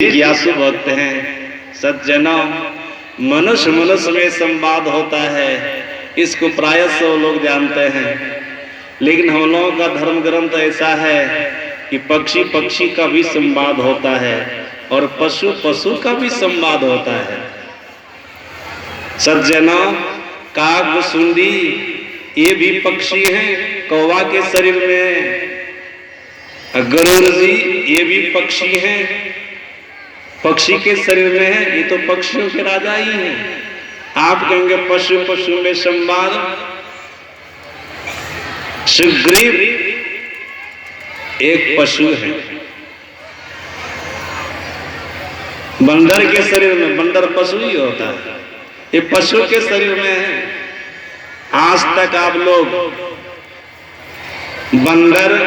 जिज्ञासु भक्त हैं सज्जनों, मनुष्य मनुष्य में संवाद होता है, इसको प्रायः सब लोग जानते हैं। लेकिन हम लोगों का धर्म ग्रंथ ऐसा है कि पक्षी पक्षी का भी संवाद होता है और पशु पशु का भी संवाद होता है। सज्जनों, काग सुंडी ये भी पक्षी हैं, कौवा के शरीर में। गरुड़ जी ये भी पक्षी हैं, पक्षी के शरीर में है, ये तो पक्षियों के राजा ही हैं। आप कहेंगे पशु पशु में संवाद। सुग्रीव एक पशु है, बंदर के शरीर में, बंदर पशु ही होता है, ये पशु के शरीर में है। आज तक आप लोग बंदर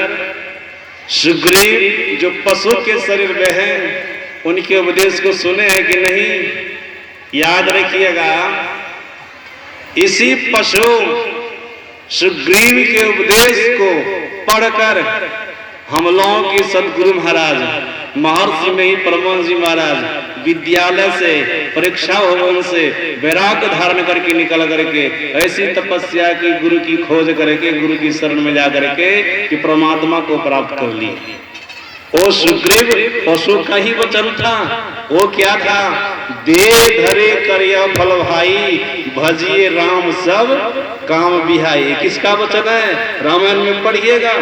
सुग्रीव जो पशु के शरीर में है उनके उपदेश को सुने हैं कि नहीं? याद रखिएगा, इसी पशु सुग्रीव के उपदेश को पढ़कर हम लोगों की सदगुरु महाराज महर्षि में ही परमहंस जी महाराज विद्यालय से, परीक्षा भवन से वैराग्य धारण करके निकल करके ऐसी तपस्या की, गुरु की खोज करके, गुरु की शरण में जा करके कि परमात्मा को प्राप्त कर ली। वो सुग्रीव पशु का ही वचन था। वो क्या था? दे धरे करिया फल भाई, भजिए राम सब काम बिहाई। किसका वचन है? रामायण में पढ़िएगा,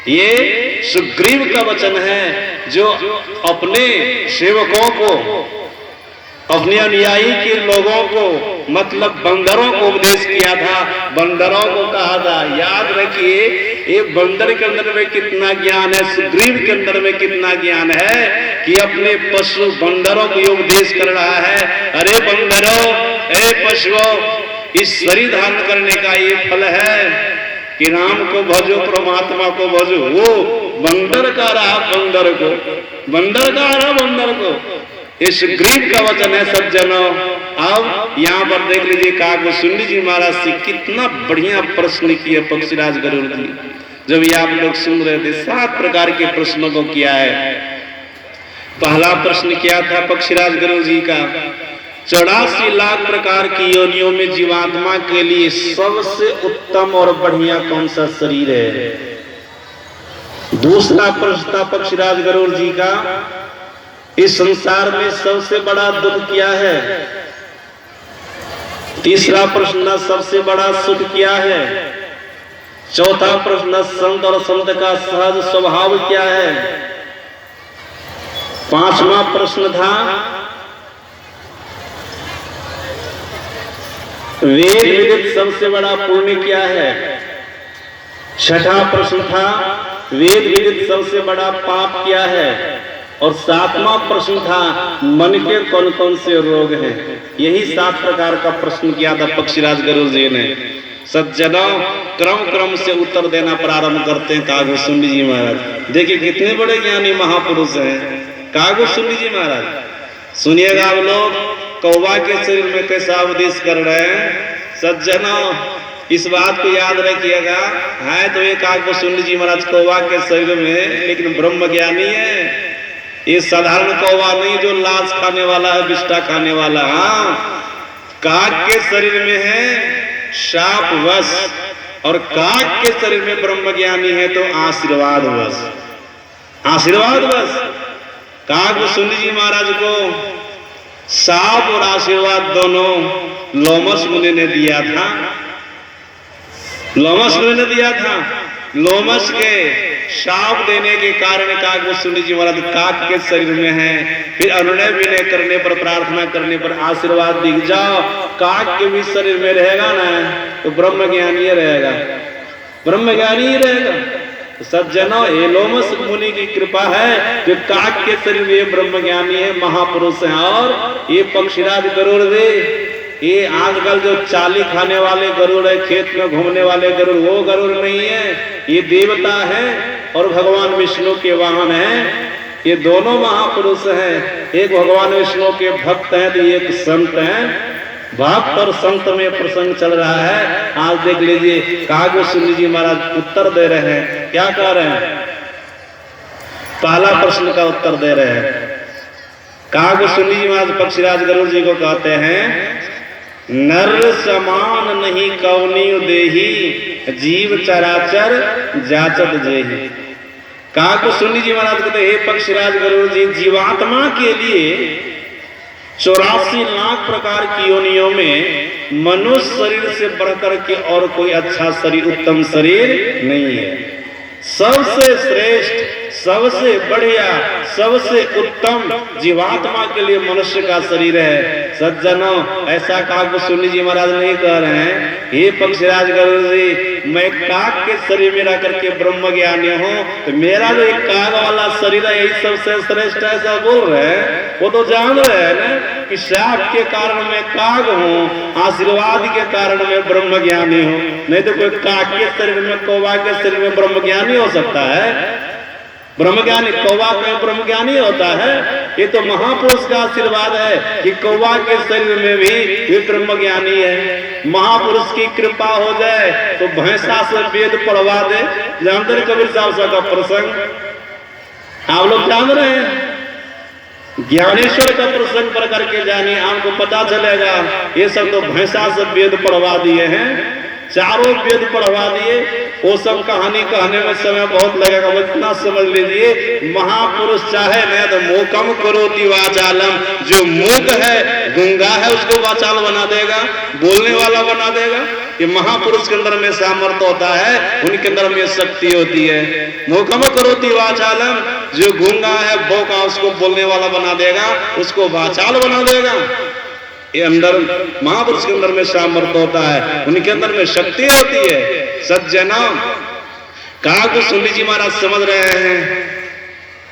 ये सुग्रीव का वचन है जो अपने सेवकों को, अपने अनुयायी के लोगों को, मतलब बंदरों को उपदेश किया था। बंदरों को कहा था, याद रखिए, ये बंदर के अंदर में कितना ज्ञान है, सुग्रीव के अंदर में कितना ज्ञान है कि अपने पशु बंदरों को उपदेश कर रहा है। अरे बंदरों, ए पशुओं, इस शरीर धारण करने का ये फल है कि राम को भजो, परमात्मा को भजो। वो बंदर का रहा बंदर को, बंदर का रहा बंदर को। ये सुग्रीव का वचन है सज्जनों। अब यहाँ पर देख लीजिए, कागभूषुंडी जी महाराज से कितना बढ़िया प्रश्न किया पक्षीराज गरुड़ जी। जब ये आप लोग सुन रहे थे, 7 प्रकार के प्रश्नों को किया है। पहला प्रश्न किया था पक्षीराज गरुड़ जी का, 84 लाख प्रकार की योनियों में जीवात्मा के लिए सबसे उत्तम और बढ़िया कौन सा शरीर है? दूसरा प्रश्न था पक्षीराज गरुड़ जी का, इस संसार में सबसे बड़ा दुख क्या है? तीसरा प्रश्न, सबसे बड़ा सुख क्या है? चौथा प्रश्न, संत और संत का सहज स्वभाव क्या है? पांचवा प्रश्न था, वेद विदित सबसे बड़ा पुण्य क्या है? छठा प्रश्न था, वेद विदित सबसे बड़ा पाप क्या है? और 7वां प्रश्न था, मन के कौन कौन से रोग हैं? यही 7 प्रकार का प्रश्न किया था पक्षीराज गरुड़ जी ने। सज्जनों, क्रम क्रम से उत्तर देना प्रारंभ करते हैं कागभूषुंडी जी महाराज। देखिए कितने बड़े ज्ञानी महापुरुष हैं कागभूषुंडी जी महाराज। सुनिएगा आप लोग, कौवा के शरीर में कैसा उपदेश कर रहे हैं। सज्जनों, इस बात को याद रखिएगा, है तो ये कागभूषुंडी जी महाराज कौवा के शरीर में, लेकिन ब्रह्म ज्ञानी है। ये साधारण कौवा नहीं जो लाश खाने वाला है, बिष्टा खाने वाला। हाँ, काग के शरीर में है शाप वश, और काग के शरीर में ब्रह्म ज्ञानी है तो आशीर्वाद वश, आशीर्वाद वश। कागभूषुंडी जी महाराज को साप और आशीर्वाद दोनों लोमस मुनि ने दिया था। लोमस मुनि ने दिया था। लोमस के शाप देने के कारण कागभूषुंडी जी महाराज काग के शरीर में है। फिर अनुनय विनय करने पर, प्रार्थना करने पर आशीर्वाद दिख जाओ, काग के भी शरीर में रहेगा ना तो ब्रह्म ज्ञानी रहेगा, ब्रह्म ज्ञानी ही रहेगा। सज्जनों, ये लोमस मुनि की कृपा है जो काग के शरीर में ब्रह्म ज्ञानी है, महापुरुष है। और ये पक्षीराज गरुड़ जी, ये आजकल जो चाली खाने वाले गरुड़ है, खेत में घूमने वाले गरुड़, वो गरुड़ नहीं है, ये देवता है और भगवान विष्णु के वाहन हैं। ये दोनों महापुरुष हैं, एक भगवान विष्णु के भक्त हैं तो एक संत हैं। भक्त और संत में प्रसंग चल रहा है। आज देख लीजिए कागभूषुंडी जी महाराज उत्तर दे रहे हैं। क्या कह रहे हैं? पहला प्रश्न का उत्तर दे रहे हैं। काग सुनी जी महाराज पक्षीराज गरुड़ जी को कहते हैं, नर समान नहीं कौनी देही, जीव चराचर जाचत जेही। काग सुनी जी महाराज कहते, हे पक्षीराज गरुड़ जी, जीवात्मा के लिए 84 लाख प्रकार की योनियों में मनुष्य शरीर से बढ़कर के और कोई अच्छा शरीर, उत्तम शरीर नहीं है। सबसे श्रेष्ठ, सबसे बढ़िया, सबसे उत्तम जीवात्मा के लिए मनुष्य का शरीर है। सज्जनों, ऐसा काग सुनी जी महाराज नहीं कह रहे हैं, हे पक्षीराज गरुड़ जी, मैं काग के शरीर में रह करके ब्रह्म ज्ञानी हूँ, तो मेरा जो एक काग वाला शरीर है यही सबसे श्रेष्ठ है, ऐसा बोल रहे हैं। वो तो जान रहे हैं ना कि श्राप के कारण मैं काग हूँ, आशीर्वाद के कारण मैं ब्रह्म ज्ञानी हूँ। नहीं तो कोई काग के शरीर में, कौवा के शरीर में ब्रह्म ज्ञानी हो सकता है? ब्रह्मज्ञानी कौवा में ब्रह्मज्ञानी होता है? ये तो महापुरुष का आशीर्वाद है कि कौवा के शरीर में भी ब्रह्मज्ञानी है। महापुरुष की कृपा हो जाए तो भैंसा से वेद पढ़वा दे। जानते हैं कबीर साहब का प्रसंग, आप लोग जान रहे हैं, ज्ञानेश्वर का प्रसंग पढ़ करके जानिए, आपको पता चलेगा। ये सब तो भैंसा से वेद पढ़वा दिए हैं, चारों वेद पढ़वा दिए। वो सब कहानी कहने में समय बहुत लगेगा, वो इतना समझ लीजिए, महापुरुष चाहे न तो मोकम करो वाचालम, जो मूक है, गूंगा है, उसको वाचाल बना देगा, बोलने वाला बना देगा। ये महापुरुष के अंदर में सामर्थ्य होता है, उनके अंदर में शक्ति होती है। मोकम करो वाचालम, जो गूंगा है, बोका, उसको बोलने वाला बना देगा, उसको वाचाल बना देगा। ये अंदर महापुरुष के अंदर में सामर्थ्य होता है, उनके अंदर में शक्ति होती है। सज्जना, काग सुनी जी महाराज समझ रहे हैं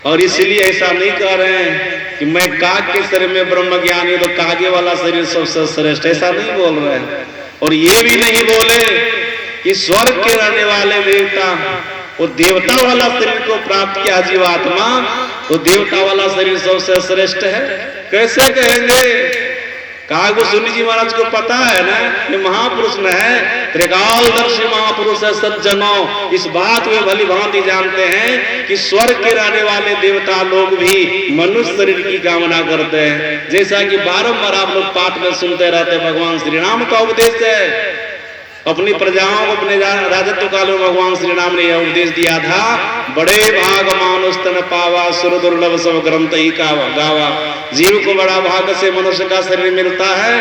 और इसलिए ऐसा नहीं कह रहे हैं कि मैं काग के शरीर में ब्रह्म ज्ञानी, तो कागे वाला शरीर सबसे श्रेष्ठ, ऐसा नहीं बोल रहे हैं। और ये भी नहीं बोले कि स्वर्ग के रहने वाले देवता, वो देवता वाला शरीर को प्राप्त किया जीवात्मा, तो देवता वाला शरीर सबसे श्रेष्ठ है। कैसे कहेंगे? काग सुनी जी महाराज को पता है ना, ये महापुरुष न है, त्रिकालदर्शी महापुरुष है। सज्जनों, इस बात में भली भांति जानते हैं कि स्वर्ग के रहने वाले देवता लोग भी मनुष्य शरीर की कामना करते हैं। जैसा कि बारंबार आप लोग पाठ में सुनते रहते, भगवान श्री राम का उपदेश है। अपनी प्रजाओं को अपने राजत्व काल में भगवान श्री राम ने यह उपदेश दिया था, बड़े भाग मानुष तन पावा, सुर दुर्लभ सब ग्रंथ ही गावा। जीव को बड़ा भाग से मनुष्य का शरीर मिलता है,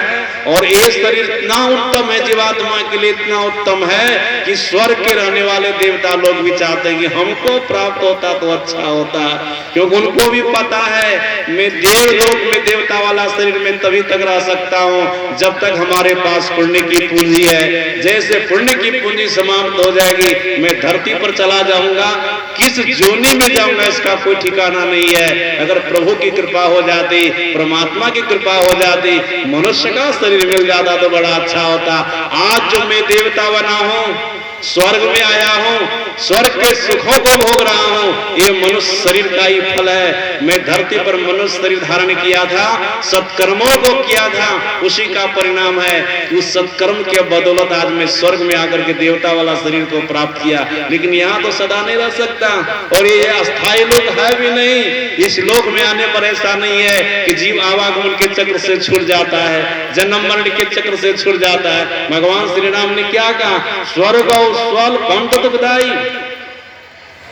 और ये शरीर इतना उत्तम है, जीवात्मा के लिए इतना उत्तम है कि स्वर्ग के रहने वाले देवता लोग भी चाहते हैं कि हमको प्राप्त होता तो अच्छा होता, क्योंकि उनको भी पता है मैं देवलोक में देवता वाला शरीर में तभी तक रह सकता हूँ जब तक हमारे पास पुण्य की पूंजी है। जैसे पुण्य की पूंजी समाप्त हो जाएगी, मैं धरती पर चला जाऊंगा, किस जोनी में जाऊंगा इसका कोई ठिकाना नहीं है। अगर प्रभु की कृपा हो जाती, परमात्मा की कृपा हो जाती, मनुष्य का शरीर मिल जाता तो बड़ा अच्छा होता। आज जो मैं देवता बना हूँ, स्वर्ग में आया हूँ, स्वर्ग के सुखों को भोग रहा हूँ, ये मनुष्य शरीर का ही फल है। मैं धरती पर मनुष्य शरीर धारण किया था, सत्कर्मों को किया था, उसी का परिणाम है। उस सत्कर्म के बदौलत आज मैं स्वर्ग में आकर के देवता वाला शरीर को प्राप्त किया। लेकिन यहाँ तो सदा नहीं रह सकता, और ये अस्थायी लोक है भी नहीं। इस लोक में आने पर ऐसा नहीं है कि जीव आवागमन के चक्र से छूट जाता है, जन्म मरण के चक्र से छूट जाता है। भगवान श्री राम ने क्या कहा? स्वर्ग स्वल पंत बधाई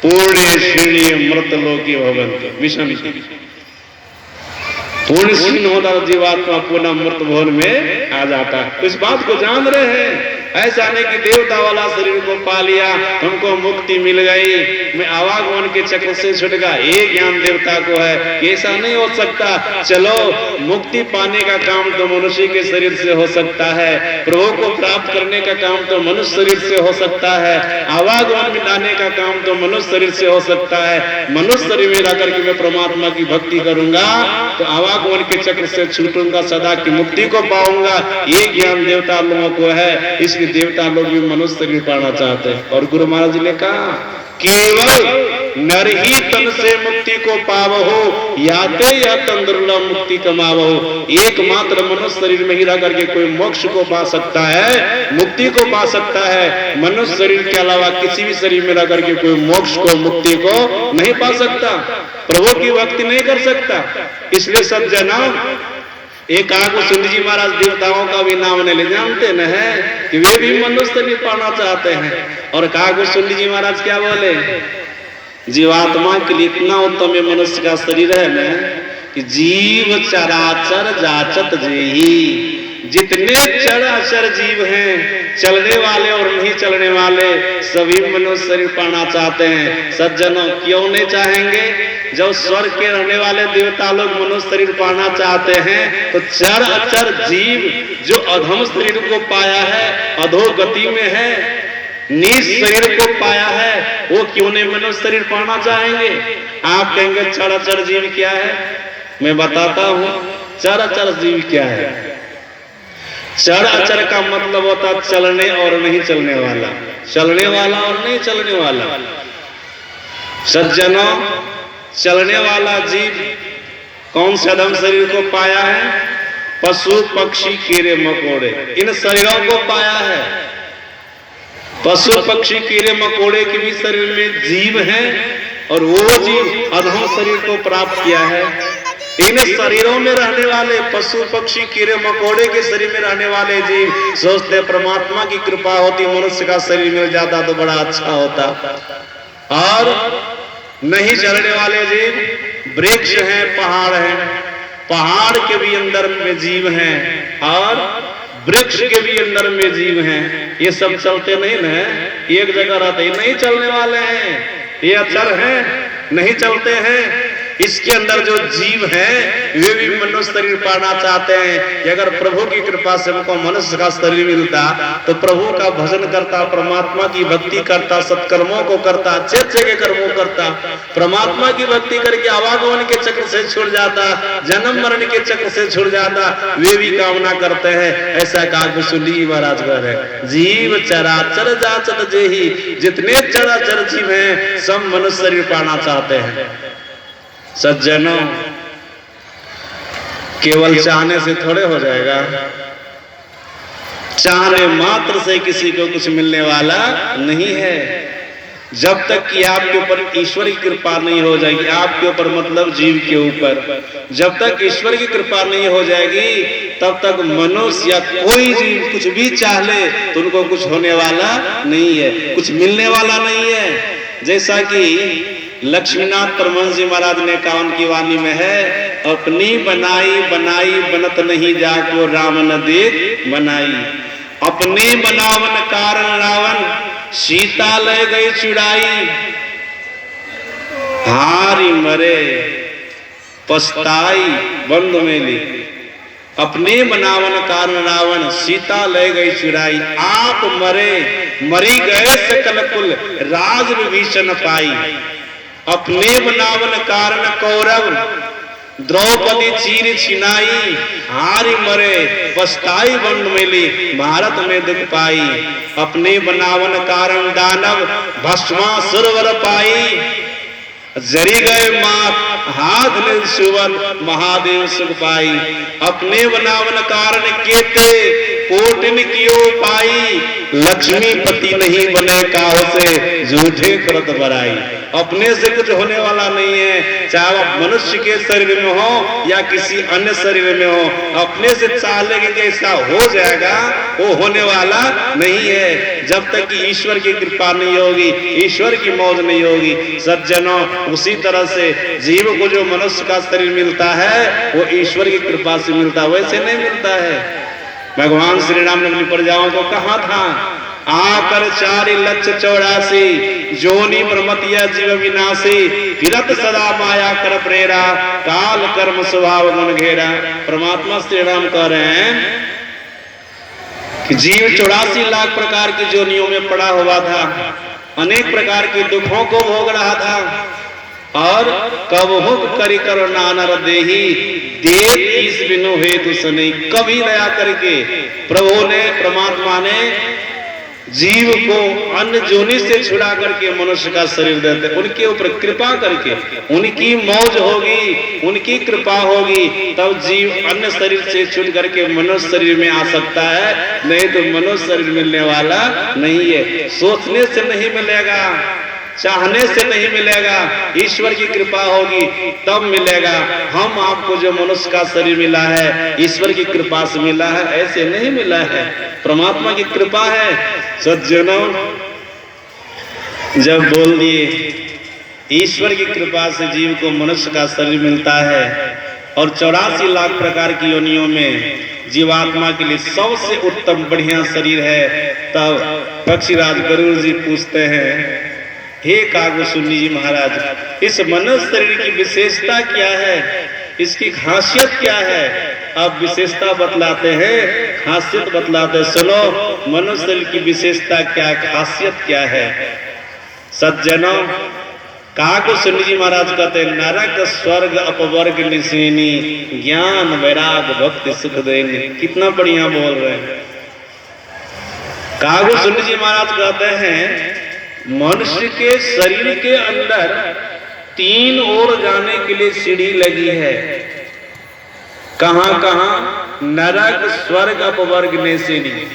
पूर्णे श्रेणी मृत लोके भवन्ति विषम पूर्ण क्षीण होता जीवात्मा पुनः मृत भवन में आ जाता है। तो इस बात को जान रहे हैं, ऐसा नहीं कि देवता वाला शरीर को पा लिया, हमको मुक्ति मिल गई, मैं आवागमन के चक्र से छूट गया, ये ज्ञान देवता को है। ऐसा नहीं हो सकता। चलो, मुक्ति पाने का काम तो मनुष्य के शरीर से हो सकता है, प्रभु को प्राप्त करने का काम तो मनुष्य शरीर से हो सकता है, आवागमन मिटाने का काम तो मनुष्य शरीर से हो सकता है। मनुष्य शरीर में रहकर के मैं परमात्मा की भक्ति करूंगा तो आवागमन के चक्र से छूटूंगा, सदा की मुक्ति को पाऊंगा। ये ज्ञान देवता लोगों को है, इसलिए देवता लोग भी मनुष्य शरीर पाना चाहते हैं। और गुरु महाराज जी ने कहा, केवल नर ही तन से मुक्ति को पावहो, याते या तन दुर्लभ मुक्ति कमावहो। एकमात्र मनुष्य शरीर में ही रह करके कोई मोक्ष को पा सकता है, मुक्ति को पा सकता है। मनुष्य शरीर के अलावा किसी भी शरीर में रह करके कोई मोक्ष को, मुक्ति को नहीं पा सकता। प्रभु की भक्ति नहीं कर सकता। इसलिए सज्जनों, एक आगो सिंध जी महाराज देवताओं का भी नाम नहीं ले जानते न है कि वे भी मनुष्य नहीं पाना चाहते हैं। और कागो सिंध जी महाराज क्या बोले, जीवात्मा के लिए इतना उत्तम ये मनुष्य का शरीर है न कि जीव चराचर जाचत जेही। जितने चराचर जीव हैं, चलने वाले और नहीं चलने वाले, सभी मनुष्य शरीर पाना चाहते हैं। सज्जनों, क्यों नहीं चाहेंगे? जब स्वर्ग के रहने वाले देवता लोग मनुष्य शरीर पाना चाहते हैं, तो चर अचर जीव जो अधम शरीर को पाया है, अधोगति में है, नीच शरीर को पाया है, वो क्यों नहीं मनुष्य शरीर पाना चाहेंगे? आप कहेंगे चर अचर जीव क्या है? मैं बताता हूं चर अचर जीव क्या है। चर अचर का मतलब होता चलने और नहीं चलने वाला, चलने वाला और नहीं चलने वाला। सज्जनों, चलने वाला जीव कौन से अधम शरीर को पाया है? पशु पक्षी कीड़े मकोड़े, इन शरीरों को पाया है। पशु पक्षी कीड़े मकोड़े के भी शरीर में जीव हैं और वो जीव अधम शरीर को प्राप्त किया है। इन शरीरों में रहने वाले पशु पक्षी कीड़े मकोड़े के शरीर में रहने वाले जीव सोचते परमात्मा की कृपा होती, मनुष्य का शरीर मिल जाता तो बड़ा अच्छा होता। और नहीं चलने वाले जीव वृक्ष हैं, पहाड़ हैं, पहाड़ के भी अंदर में जीव हैं और वृक्ष के भी अंदर में जीव हैं। ये सब चलते नहीं ना, एक जगह रहते नहीं, चलने वाले हैं, ये अचर हैं, नहीं चलते हैं। इसके अंदर जो जीव हैं वे भी मनुष्य शरीर पाना चाहते हैं कि अगर प्रभु की कृपा से हमको मनुष्य का शरीर मिलता तो प्रभु का भजन करता, परमात्मा की भक्ति करता, सत्कर्मों को करता, अच्छे अच्छे के कर्मों करता, परमात्मा की भक्ति करके आवागमन के चक्र से छुट जाता, जन्म मरण के चक्र से छुट जाता। वे भी कामना करते हैं। ऐसा काव्य सुनी महाराज का है, जीव चराचर जाचत जेही। जितने चराचर जीव हैं सब मनुष्य शरीर पाना चाहते हैं। सज्जनों, केवल चाहने से थोड़े हो जाएगा। चाहने मात्र से किसी को कुछ मिलने वाला नहीं है। जब तक कि आपके ऊपर ईश्वर की कृपा नहीं हो जाएगी, आपके ऊपर मतलब जीव के ऊपर, जब तक ईश्वर की कृपा नहीं हो जाएगी तब तक मनुष्य या कोई जीव कुछ भी चाह ले तो उनको कुछ होने वाला नहीं है, कुछ मिलने वाला नहीं है। जैसा कि लक्ष्मीनाथ परमहंस जी महाराज ने कहा, उनकी वाणी में है, अपनी बनाई बनाई बनत नहीं जाको राम न देख बनाई। अपने बनावन कारण रावण सीता ले गई चुड़ाई। हारी मरे पछताई बंद मेली। अपने बनावन कारण रावण सीता ले गई चुराई। आप मरे मरी गए सकल कुल राज विभीषण पाई। अपने बनावन कारण कौरव द्रौपदी चीर छिनाई। हारी मरे पछताई बंद मिली भारत में दुख पाई। अपने बनावन कारण दानव भस्मा सुरवर पाई। जरी गए मात हाथ ने सुवन महादेव सुख पाई। अपने बनावन कारण केते कोटिन कियो पाई। लक्ष्मीपति नहीं बने काहो से झूठे करत बराई। अपने से कुछ होने वाला नहीं है, चाहे आप मनुष्य के शरीर में हो या किसी अन्य शरीर में हो। अपने से चाह लेंगे कि ऐसा हो जाएगा, वो होने वाला नहीं है जब तक कि ईश्वर की कृपा नहीं होगी, ईश्वर की मौज नहीं होगी। सज्जनों, उसी तरह से जीव को जो मनुष्य का शरीर मिलता है वो ईश्वर की कृपा से मिलता है, वैसे नहीं मिलता है। भगवान श्री राम ने अपनी प्रजाओं को कहा था, आकर 4,84,000 जोनी प्रमतिया जीव विनाशी। फिरत सदा माया कर प्रेरा काल कर्म स्वभाव गुण घेरा। परमात्मा श्री राम कह रहे हैं कि जीव 84 लाख प्रकार की जोनियों में पड़ा हुआ था, अनेक प्रकार के दुखों को भोग रहा था। और कब हुक करी करो नानर देही देव इस बिनु हेतु सने। कभी दया करके प्रभु ने, परमात्मा ने जीव को अन्य जोनि से छुड़ा करके मनुष्य का शरीर देते, उनके ऊपर कृपा करके, उनकी मौज होगी, उनकी कृपा होगी तब जीव अन्य शरीर से छूट करके मनुष्य शरीर में आ सकता है, नहीं तो मनुष्य शरीर मिलने वाला नहीं है। सोचने से नहीं मिलेगा, चाहने से नहीं मिलेगा, ईश्वर की कृपा होगी तब मिलेगा। हम आपको जो मनुष्य का शरीर मिला है ईश्वर की कृपा से मिला है, ऐसे नहीं मिला है, परमात्मा की कृपा है। सज्जनों, जब बोल दिए ईश्वर की कृपा से जीव को मनुष्य का शरीर मिलता है और 84 लाख प्रकार की योनियों में जीवात्मा के लिए सबसे उत्तम बढ़िया शरीर है, तब पक्षीराज गरुड़ जी पूछते हैं, हे कागभूषुंडी जी महाराज, इस मनुष्य शरीर की विशेषता क्या है, इसकी खासियत क्या है? आप विशेषता बतलाते हैं, खासियत बतलाते, सुनो मनुष्य शरीर की विशेषता क्या है, खासियत क्या है। सज्जनों, कागभूषुंडी जी महाराज कहते हैं, नरक स्वर्ग अपवर्ग निसेनी, ज्ञान वैराग भक्ति सुख देनी। कितना बढ़िया बोल रहे हैं। कागभूषुंडी जी महाराज कहते हैं, मनुष्य के शरीर के अंदर 3 ओर जाने के लिए सीढ़ी लगी है। कहां कहां? नरक स्वर्ग अपवर्ग निसेनी।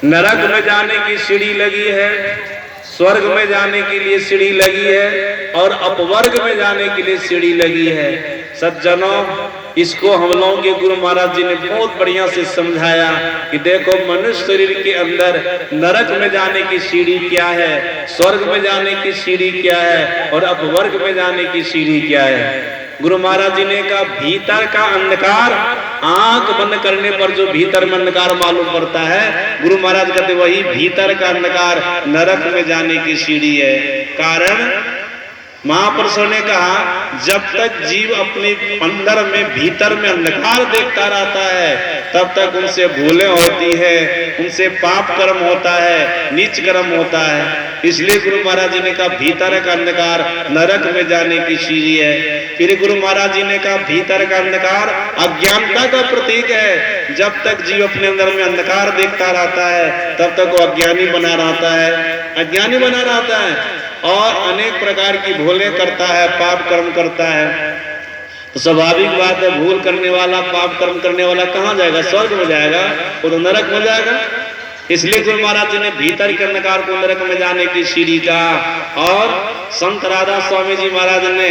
नरक में जाने की सीढ़ी लगी है, स्वर्ग में जाने के लिए सीढ़ी लगी है और अपवर्ग में जाने के लिए सीढ़ी लगी है। सज्जनों, इसको हम लोगों के गुरु महाराज जी ने बहुत बढ़िया से समझाया कि देखो मनुष्य शरीर के अंदर नरक में जाने की सीढ़ी क्या है, स्वर्ग में जाने की सीढ़ी क्या है और अपवर्ग में जाने की सीढ़ी क्या है। गुरु महाराज जी ने कहा, भीतर का अंधकार, आंख बंद करने पर जो भीतर में अंधकार मालूम पड़ता है, गुरु महाराज कहते वही भीतर का अंधकार नरक में जाने की सीढ़ी है। कारण महापुरुषों ने कहा, जब तक जीव अपने अंदर में भीतर में अंधकार देखता रहता है तब तक उनसे भूलें होती है, उनसे पाप कर्म होता है, नीच कर्म होता है। इसलिए गुरु महाराज जी ने कहा भीतर का अंधकार नरक में जाने की सीढ़ी है। फिर गुरु महाराज जी ने कहा भीतर का अंधकार अज्ञानता का प्रतीक है। जब तक जीव अपने अंदर में अंधकार देखता रहता है तब तक वो अज्ञानी बना रहता है, अज्ञानी बना रहता है और अनेक प्रकार की भूलें करता है, पाप कर्म करता है। तो स्वाभाविक बात है, भूल करने वाला, पाप कर्म करने वाला कहाँ जाएगा? स्वर्ग में जाएगा, वो तो नरक में जाएगा। इसलिए गुरु महाराज जी ने भीतर के अंधकार को नरक में जाने की सीढ़ी का। और संत राधा स्वामी जी महाराज ने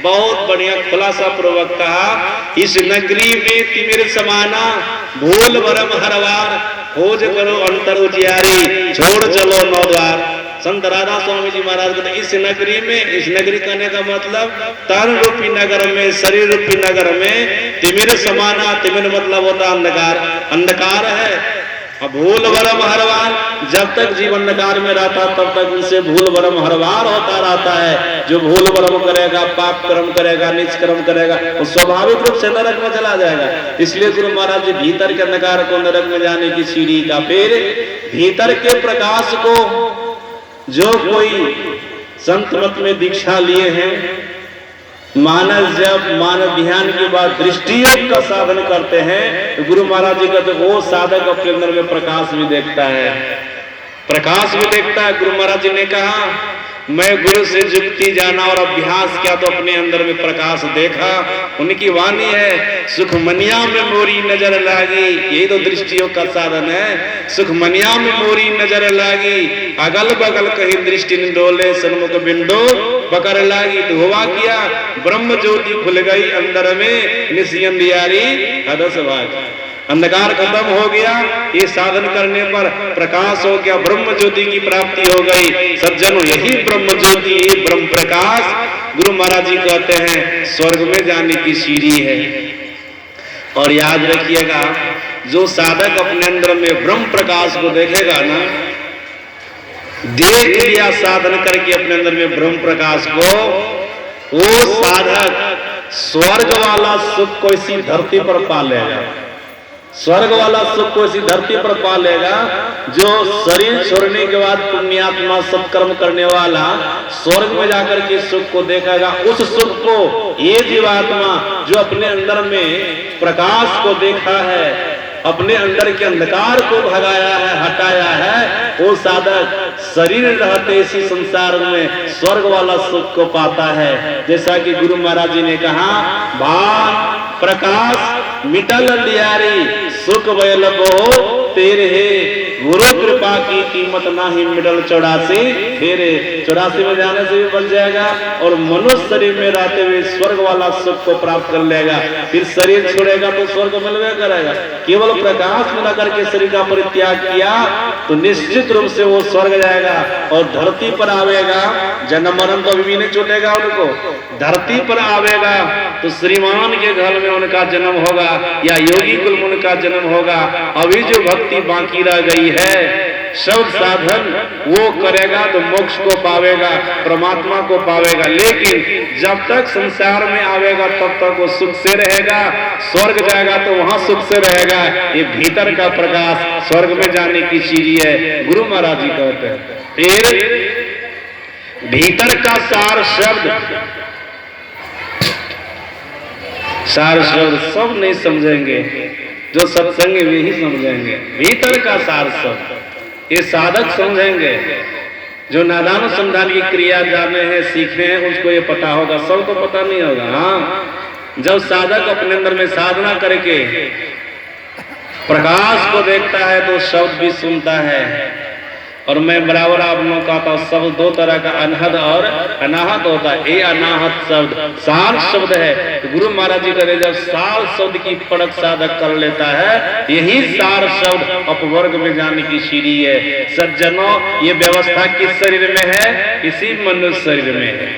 बहुत बढ़िया खुलासा पूर्वक कहा, इस नगरी में तिमिर समाना, भूल भरम हर बार, खोज करो अंतर उजियारी, छोड़ चलो 9 द्वार। संत राधा स्वामी जी महाराज कहते इस नगरी में, इस नगरी कहने का मतलब तन रूपी नगर में, शरीर रूपी नगर में तिमिर समाना, तिमिर मतलब होता अंधकार, अंधकार है। भूल भरम हर बार, जब तक जीव अंधकार में रहता तब तक उनसे भूल भरम हर बार होता रहता है। जो भूल भरम करेगा, पाप कर्म करेगा, नीच कर्म करेगा, वो स्वाभाविक रूप से नरक में चला जाएगा। इसलिए गुरु महाराज जी भीतर के अंधकार को नरक में जाने की सीढ़ी का। फिर भीतर के प्रकाश को जो कोई संत मत में दीक्षा लिए हैं, मानस जब मानस ध्यान के बाद दृष्टि योग का साधन करते हैं तो गुरु महाराज जी कहते वो साधक अपने अंदर में प्रकाश भी देखता है, प्रकाश भी देखता है। गुरु महाराज जी ने कहा, मैं गुरु से जुक्ति जाना और अभ्यास किया तो अपने अंदर में प्रकाश देखा। उनकी वाणी है, सुखमनिया में मोरी नजर लागी, यही तो दृष्टियों का साधन है। सुखमनिया में मोरी नजर लागी, अगल बगल कहीं दृष्टि डोले, सन्मुख बिंदो पकड़ लागी। तो हुआ किया, ब्रह्म ज्योति खुल गई अंदर में, निशियन दियारी हदस भाग, अंधकार खत्म हो गया। ये साधन करने पर प्रकाश हो गया, ब्रह्म ज्योति की प्राप्ति हो गई। सज्जनों, यही ब्रह्म ज्योति, यही ब्रह्म प्रकाश गुरु महाराज जी कहते हैं स्वर्ग में जाने की सीढ़ी है। और याद रखिएगा, जो साधक अपने अंदर में ब्रह्म प्रकाश को देखेगा ना, देख लिया साधन करके अपने अंदर में ब्रह्म प्रकाश को, वो साधक स्वर्ग वाला सुख को इसी धरती पर पा लेगा। स्वर्ग वाला सुख को इसी धरती पर पा लेगा। जो शरीर छोड़ने के बाद पुण्यात्मा सत्कर्म करने वाला स्वर्ग में जाकर के सुख को देखेगा, उस सुख को ये जीवात्मा जो अपने अंदर में प्रकाश को देखा है, अपने अंदर के अंधकार को भगाया है, हटाया है, वो साधक शरीर रहते इसी संसार में स्वर्ग वाला सुख को पाता है। जैसा कि गुरु महाराज जी ने कहा, भान प्रकाश मिटल लियारी, सुख वैल बहो तेरे गुरु कृपा की कीमत ना ही मिडल 84 फिर 84 में जाने से भी बच जाएगा और मनुष्य शरीर में रहते हुए स्वर्ग वाला सुख को प्राप्त कर लेगा। फिर शरीर छोड़ेगा तो स्वर्ग मिलवे करेगा। केवल प्रकाश मिला करके शरीर का परित्याग किया तो निश्चित रूप से वो स्वर्ग जाएगा और धरती पर आवेगा। जन्म मरण तो अभी नहीं छूटेगा उनको। धरती पर आवेगा तो श्रीमान के घर में उनका जन्म होगा या योगी कुल में उनका जन्म होगा। अभी जो भक्ति बाकी रह गई है सब साधन वो करेगा तो मोक्ष को पावेगा, परमात्मा को पावेगा। लेकिन जब तक संसार में आवेगा तब तक वो सुख से रहेगा, स्वर्ग जाएगा तो वहां सुख से रहेगा। ये भीतर का प्रकाश स्वर्ग में जाने की चीज है, गुरु महाराज जी कहते हैं। फिर भीतर का सार शब्द सब नहीं समझेंगे, जो सत्संग में ही समझेंगे। भीतर का सार शब्द ये साधक समझेंगे, जो नादान संधान की क्रिया जाने हैं सीखे हैं उसको ये पता होगा, सब तो पता नहीं होगा। हाँ, जब साधक अपने अंदर में साधना करके प्रकाश को देखता है तो शब्द भी सुनता है। और मैं बराबर आप लोगों का कहता हूं सब दो तरह का अनहद और अनाहत होता है। ये अनाहत शब्द सार शब्द है। तो गुरु महाराज जी कहते जब सार शब्द की परख साधक कर लेता है यही सार शब्द अपवर्ग में जाने की सीढ़ी है। सज्जनों ये व्यवस्था किस शरीर में है? इसी मनुष्य शरीर में है।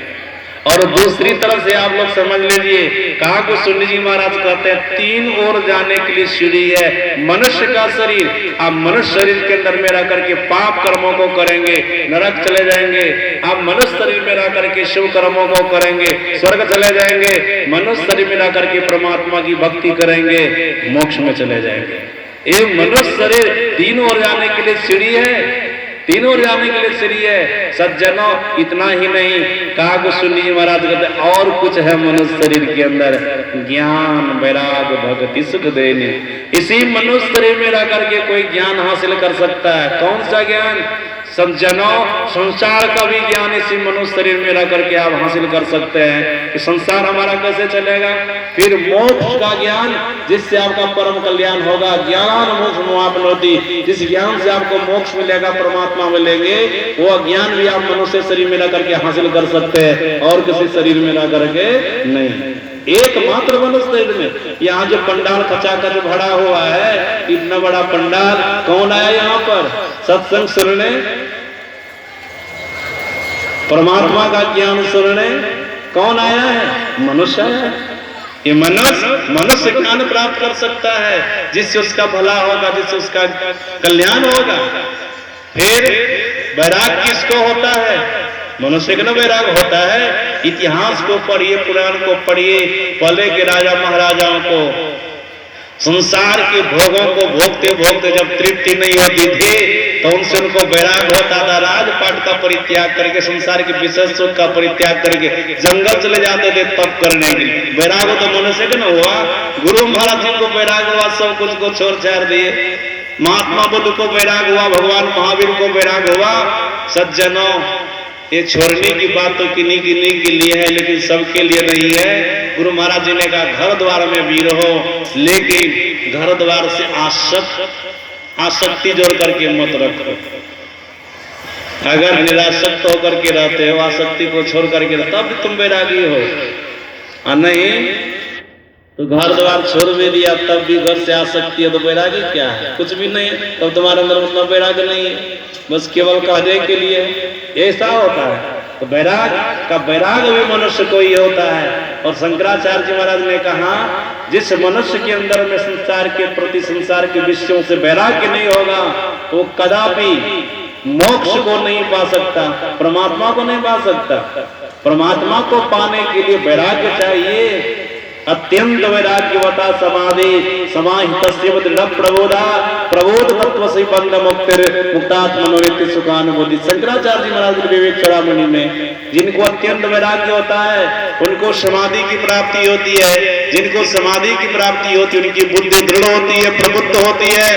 और दूसरी तरफ से आप लोग समझ लीजिए कहा को सुन्नी जी महाराज कहते हैं तीन ओर जाने के लिए सीढ़ी है। मनुष्य का शरीर, आप मनुष्य शरीर के अंदर में रह करके पाप कर्मों को करेंगे नरक चले जाएंगे। आप मनुष्य शरीर में रह करके शुभ कर्मों को करेंगे स्वर्ग चले जाएंगे। मनुष्य शरीर में रह करके परमात्मा की भक्ति करेंगे मोक्ष में चले जाएंगे। ये मनुष्य शरीर तीन ओर जाने के लिए सीढ़ी है, तीनों जाने के लिए सीढ़ी है। सज्जनों इतना ही नहीं कहा को सुनिए महाराज कहते और कुछ है मनुष्य शरीर के अंदर, ज्ञान वैराग भक्ति सुख देने। इसी मनुष्य शरीर में रह करके कोई ज्ञान हासिल कर सकता है। कौन सा ज्ञान? सज्जनों संसार का भी ज्ञान इसी मनुष्य शरीर में रह करके आप हासिल कर सकते हैं कि संसार हमारा कैसे चलेगा। फिर मोक्ष का ज्ञान जिससे आपका परम कल्याण होगा। ज्ञान मोक्ष मोहापनोति, जिस ज्ञान से आपको मोक्ष मिलेगा परमात्मा मिलेंगे वो ज्ञान भी आप मनुष्य शरीर में रह करके हासिल कर सकते हैं और किसी शरीर में रह करके नहीं। एकमात्र मनुष्य शरीर में। यहाँ जो पंडाल खचाखच भरा हुआ है इतना बड़ा पंडाल, कौन आया यहाँ पर सत्संग सुनने, परमात्मा का ज्ञान सुनने? कौन आया है? मनुष्य है। ये मनुष्य ज्ञान प्राप्त कर सकता है जिससे उसका भला होगा, जिससे उसका कल्याण होगा। फिर वैराग किसको होता है? मनुष्य का वैराग होता है। इतिहास को पढ़िए, पुराण को पढ़िए। पहले के राजा महाराजाओं को संसार के भोगों को भोगते भोगते जब तृप्ति नहीं होती थी तो उनसे उनको वैराग होता था। राजपाट का परित्याग करके संसार के विशेष सुख का परित्याग करके जंगल चले जाते थे तप करने के लिए। वैराग तो मनुष्य का न हुआ, गुरु महाराज जी को वैराग हुआ, सब कुछ को छोड़ छाड़ दिए। महात्मा बुद्ध को वैराग हुआ, भगवान महावीर को वैराग हुआ। सज्जनों ये छोड़ने की बात तो किन्हीं किन्हीं के लिए है लेकिन सबके लिए नहीं है। गुरु महाराज जी ने कहा घर द्वार में वीर हो लेकिन घर द्वार से आसक्ति जोड़ करके मत रखो। अगर निरासक्त होकर के रहते हो, आसक्ति को छोड़ करके तब तुम वैरागी हो। और नहीं तो घर द्वार छोड़ भी दिया तब भी घर से आसक्ति है तो वैरागी क्या है? कुछ भी नहीं है। तब तुम्हारे अंदर उतना वैराग नहीं है, बस केवल कहने के लिए ऐसा होता है। तो वैराग भी मनुष्य को ही होता है। और शंकराचार्य जी महाराज ने कहा जिस मनुष्य के अंदर में संसार के प्रति, संसार के विषयों से वैराग्य नहीं होगा वो कदापि मोक्ष को नहीं पा सकता, परमात्मा को नहीं पा सकता। परमात्मा को पाने के लिए वैराग्य चाहिए। अत्यंत वैराग्यवता समाधि समाहितस्य दृढ़ प्रबोधा प्रबोध तत्व से बंध मुक्तिर मुक्तात्मनोनित्य सुखानुभूति। शंकराचार्य जी महाराज के विवेक चूड़ामणि में जिनको अत्यंत वैराग्य होता है उनको समाधि की प्राप्ति होती है। जिनको समाधि की प्राप्ति होती है उनकी बुद्धि दृढ़ होती है, प्रबुद्ध होती है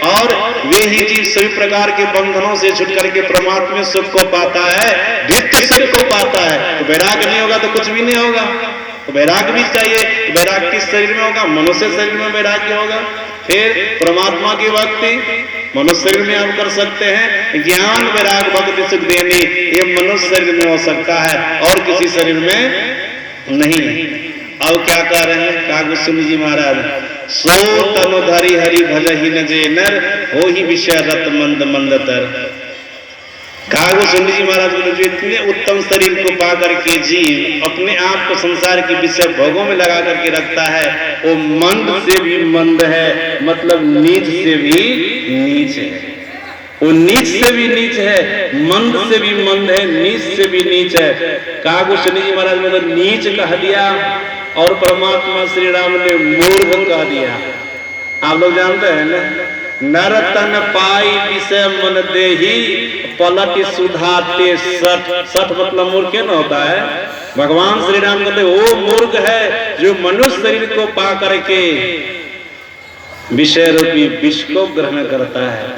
और वे ही जीव सभी प्रकार के बंधनों से छुट करके परमात्मा सुख को पाता है, नित्य सुख को पाता है। तो वैराग्य नहीं होगा तो कुछ भी नहीं होगा। तो वैराग्य भी चाहिए। वैराग्य किस शरीर में होगा? मनुष्य शरीर में वैराग्य होगा। फिर परमात्मा की भक्ति मनुष्य शरीर में आप कर सकते हैं। ज्ञान वैराग भक्ति सुख देनी ये मनुष्य शरीर में हो सकता है और किसी शरीर में नहीं। अब क्या कह रहे हैं कागभूषण जी महाराज, सो तनुधारी हरि भजहि न जे नर हो ही विषय रत मंद मंदतर। कागभूषण जी महाराज बोले जो इतने उत्तम शरीर को पा करके जीव अपने आप को संसार के विषय भोगों में लगा करके रखता है, वो मंद से भी मंद है, मतलब नीच से भी नीच है। वो नीच से भी नीच है, मंद से भी मंद है, नीच से भी नीच है। कागभूषण जी महाराज ने तो नीच कह दिया और परमात्मा श्री राम ने मूर्ख कह दिया। आप लोग जानते हैं ना, नर तन पाई विषय मन देही पलट सुधाते सठ। सठ मतलब मूर्ख न होता है। भगवान श्री राम कहते वो मूर्ख है जो मनुष्य शरीर को पा करके विषय रूपी विष को ग्रहण करता है।